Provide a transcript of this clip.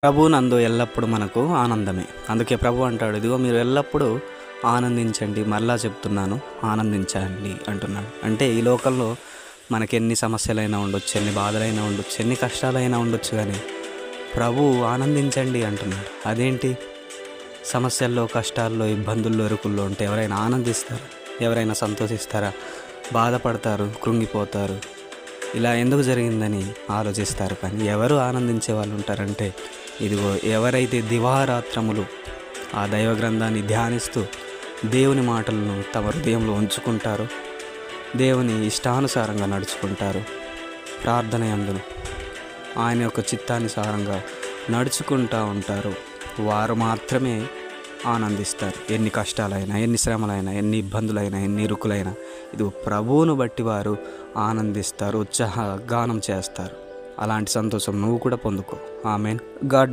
ప్రభువునందు ఎల్లప్పుడూ మనకు ఆనందమే. అందుకే ప్రభు అంటాడు, ఇదిగో మీరు ఎల్లప్పుడూ ఆనందించండి. మరలా చెప్తున్నాను, ఆనందించండి అంటున్నాడు. అంటే ఈ లోకంలో మనకెన్ని సమస్యలైనా ఉండొచ్చు, ఎన్ని బాధలైనా ఉండొచ్చు, ఎన్ని కష్టాలైనా ఉండొచ్చు, కానీ ప్రభువు ఆనందించండి అంటున్నాడు. అదేంటి? సమస్యల్లో, కష్టాల్లో, ఇబ్బందుల్లో, ఇరుకుల్లో ఉంటే ఎవరైనా ఆనందిస్తారా? ఎవరైనా సంతోషిస్తారా? బాధపడతారు, కృంగిపోతారు. ఇలా ఎందుకు జరిగిందని ఆలోచిస్తారు. కానీ ఎవరు ఆనందించే వాళ్ళు ఉంటారంటే, ఇదిగో ఎవరైతే దివారాత్రములు ఆ దైవ గ్రంథాన్ని ధ్యానిస్తూ దేవుని మాటలను తమ హృదయంలో ఉంచుకుంటారో, దేవుని ఇష్టానుసారంగా నడుచుకుంటారు, ప్రార్థన యందును ఆయన యొక్క చిత్తానుసారంగా నడుచుకుంటూ ఉంటారు, వారు మాత్రమే ఆనందిస్తారు. ఎన్ని కష్టాలైనా, ఎన్ని శ్రమలైనా, ఎన్ని ఇబ్బందులైనా, ఎన్ని ఇరుకులైనా ఇది ప్రభువును బట్టి వారు ఆనందిస్తారు, ఉత్సాహ గానం చేస్తారు. అలాంటి సంతోషం నువ్వు కూడా పొందుకో. ఆమెన్. గాడ్